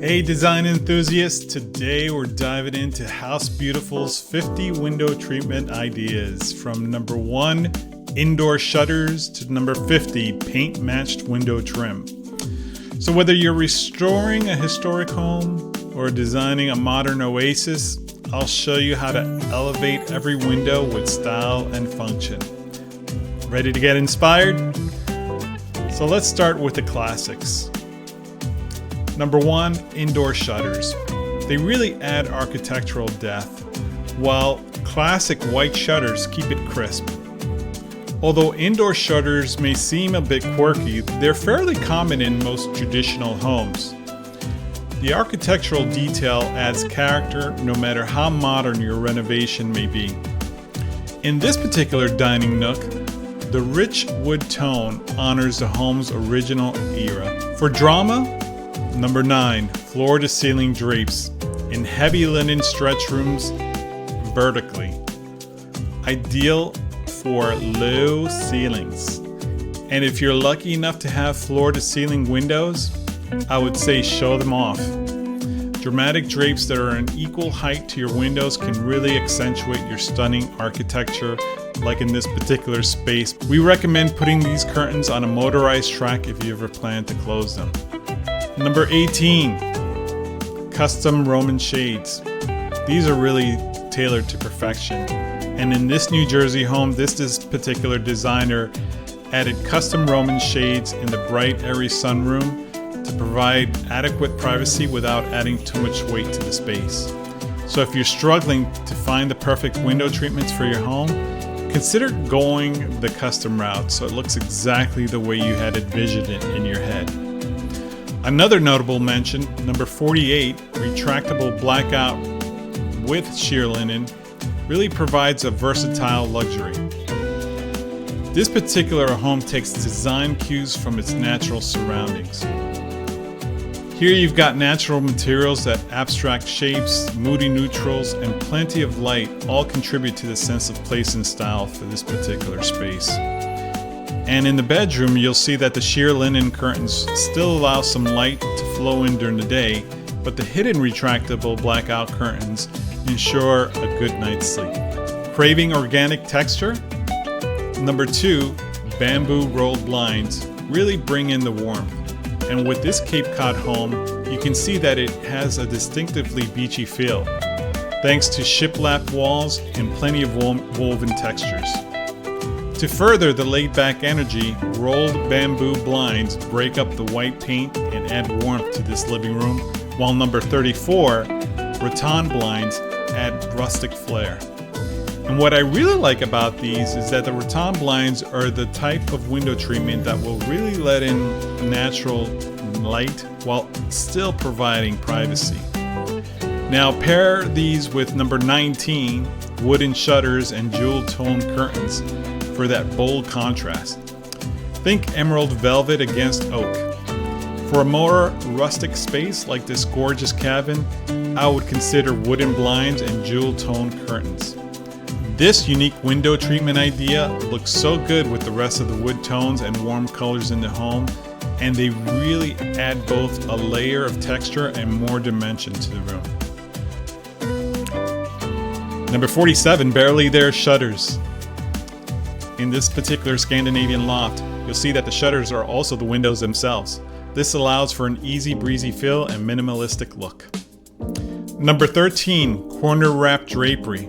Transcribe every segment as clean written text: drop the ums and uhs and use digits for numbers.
Hey design enthusiasts, today we're diving into House Beautiful's 50 window treatment ideas, from number 1, indoor shutters, to number 50, paint matched window trim. So whether you're restoring a historic home or designing a modern oasis, I'll show you how to elevate every window with style and function. Ready to get inspired? So let's start with the classics. Number 1, indoor shutters. They really add architectural depth, while classic white shutters keep it crisp. Although indoor shutters may seem a bit quirky, they're fairly common in most traditional homes. The architectural detail adds character no matter how modern your renovation may be. In this particular dining nook, the rich wood tone honors the home's original era. For drama, number 9, floor-to-ceiling drapes in heavy linen stretch rooms vertically. Ideal for low ceilings. And if you're lucky enough to have floor-to-ceiling windows, I would say show them off. Dramatic drapes that are an equal height to your windows can really accentuate your stunning architecture, like in this particular space. We recommend putting these curtains on a motorized track if you ever plan to close them. Number 18, custom Roman shades. These are really tailored to perfection. And in this New Jersey home, this particular designer added custom Roman shades in the bright, airy sunroom to provide adequate privacy without adding too much weight to the space. So if you're struggling to find the perfect window treatments for your home, consider going the custom route so it looks exactly the way you had envisioned it in your head. Another notable mention, number 48, retractable blackout with sheer linen, really provides a versatile luxury. This particular home takes design cues from its natural surroundings. Here you've got natural materials that abstract shapes, moody neutrals, and plenty of light all contribute to the sense of place and style for this particular space. And in the bedroom, you'll see that the sheer linen curtains still allow some light to flow in during the day, but the hidden retractable blackout curtains ensure a good night's sleep. Craving organic texture? Number 2, bamboo rolled blinds really bring in the warmth. And with this Cape Cod home, you can see that it has a distinctively beachy feel, thanks to shiplap walls and plenty of woven textures. To further the laid-back energy, rolled bamboo blinds break up the white paint and add warmth to this living room, while number 34, rattan blinds add rustic flair. And what I really like about these is that the rattan blinds are the type of window treatment that will really let in natural light while still providing privacy. Now pair these with number 19, wooden shutters and jewel toned curtains for that bold contrast. Think emerald velvet against oak. For a more rustic space like this gorgeous cabin, I would consider wooden blinds and jewel toned curtains. This unique window treatment idea looks so good with the rest of the wood tones and warm colors in the home, and they really add both a layer of texture and more dimension to the room. Number 47, barely there shutters. In this particular Scandinavian loft, you'll see that the shutters are also the windows themselves. This allows for an easy breezy feel and minimalistic look. Number 13, corner wrap drapery,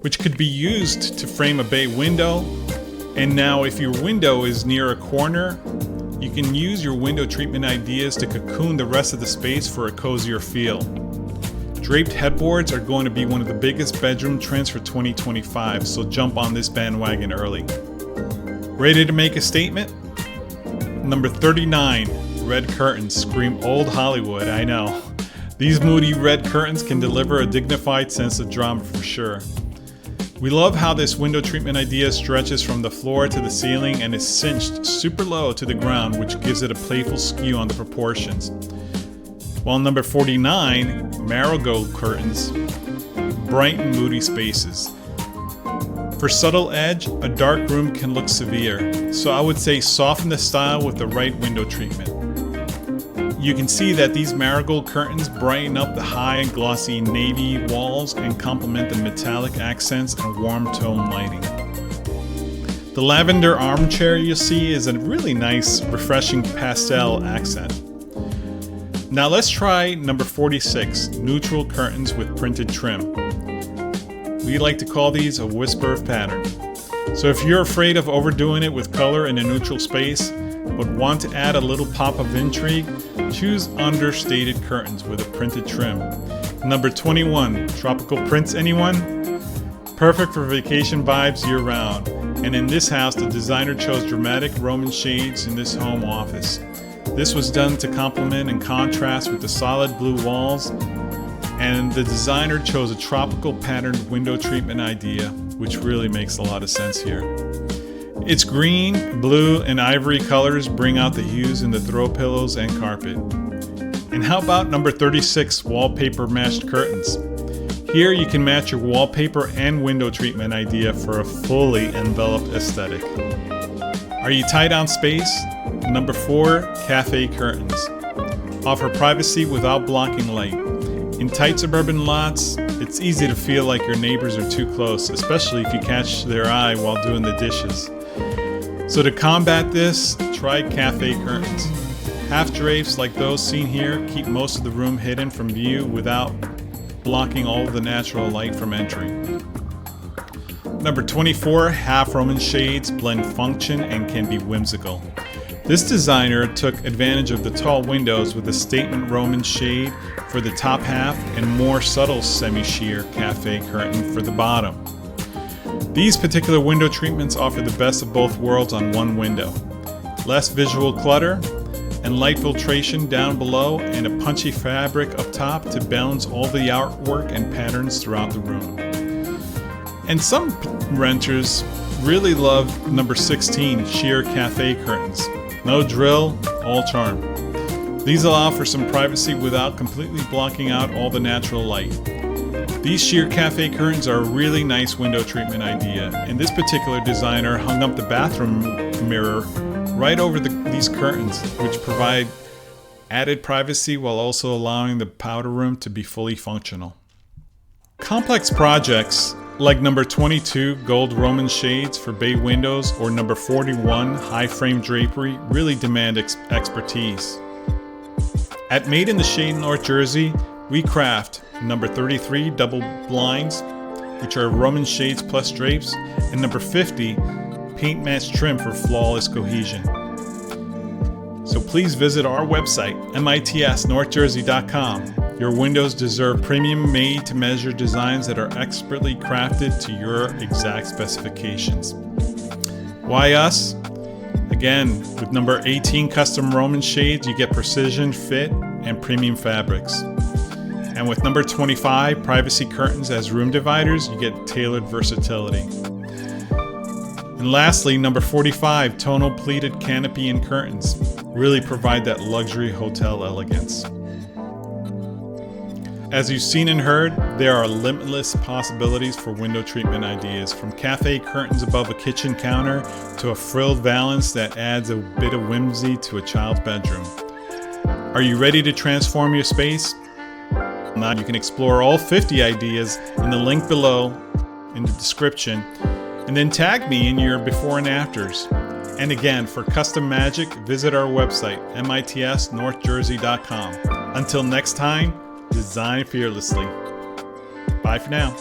which could be used to frame a bay window. And now if your window is near a corner, you can use your window treatment ideas to cocoon the rest of the space for a cozier feel. Draped headboards are going to be one of the biggest bedroom trends for 2025, so jump on this bandwagon early. Ready to make a statement? Number 39, red curtains scream old Hollywood, I know. These moody red curtains can deliver a dignified sense of drama for sure. We love how this window treatment idea stretches from the floor to the ceiling and is cinched super low to the ground, which gives it a playful skew on the proportions. While number 49, marigold curtains brighten moody spaces. For subtle edge, a dark room can look severe, so I would say soften the style with the right window treatment. You can see that these marigold curtains brighten up the high and glossy navy walls and complement the metallic accents and warm tone lighting. The lavender armchair you'll see is a really nice, refreshing pastel accent. Now let's try number 46, neutral curtains with printed trim. We like to call these a whisper of pattern. So if you're afraid of overdoing it with color in a neutral space, but want to add a little pop of intrigue, choose understated curtains with a printed trim. Number 21, tropical prints, anyone? Perfect for vacation vibes year-round. And in this house, the designer chose dramatic Roman shades in this home office. This was done to complement and contrast with the solid blue walls, and the designer chose a tropical patterned window treatment idea, which really makes a lot of sense here. Its green, blue, and ivory colors bring out the hues in the throw pillows and carpet. And how about number 36, wallpaper matched curtains? Here you can match your wallpaper and window treatment idea for a fully enveloped aesthetic. Are you tight on space? Number 4, cafe curtains. Offer privacy without blocking light. In tight suburban lots, it's easy to feel like your neighbors are too close, especially if you catch their eye while doing the dishes. So to combat this, try cafe curtains. Half drapes like those seen here keep most of the room hidden from view without blocking all of the natural light from entering. Number 24, half Roman shades blend function and can be whimsical. This designer took advantage of the tall windows with a statement Roman shade for the top half and more subtle semi-sheer cafe curtain for the bottom. These particular window treatments offer the best of both worlds on one window. Less visual clutter and light filtration down below and a punchy fabric up top to balance all the artwork and patterns throughout the room. And some renters really love number 16, sheer cafe curtains. No drill, all charm. These allow for some privacy without completely blocking out all the natural light. These sheer cafe curtains are a really nice window treatment idea, and this particular designer hung up the bathroom mirror right over these curtains, which provide added privacy while also allowing the powder room to be fully functional. Complex projects like number 22, gold Roman shades for bay windows, or number 41, high frame drapery, really demand expertise. At Made in the Shade North Jersey, we craft number 33, double blinds, which are Roman shades plus drapes, and number 50, paint match trim for flawless cohesion. So please visit our website, mitsnorthjersey.com. Your windows deserve premium made-to-measure designs that are expertly crafted to your exact specifications. Why us? Again, with number 18 custom Roman shades, you get precision fit and premium fabrics. And with number 25 privacy curtains as room dividers, you get tailored versatility. And lastly, number 45 tonal pleated canopy and curtains really provide that luxury hotel elegance. As you've seen and heard, there are limitless possibilities for window treatment ideas, from cafe curtains above a kitchen counter to a frilled valance that adds a bit of whimsy to a child's bedroom. Are you ready to transform your space? Now you can explore all 50 ideas in the link below in the description, and then tag me in your before and afters. And again, for custom magic, visit our website, mitsnorthjersey.com. Until next time, design fearlessly. Bye for now.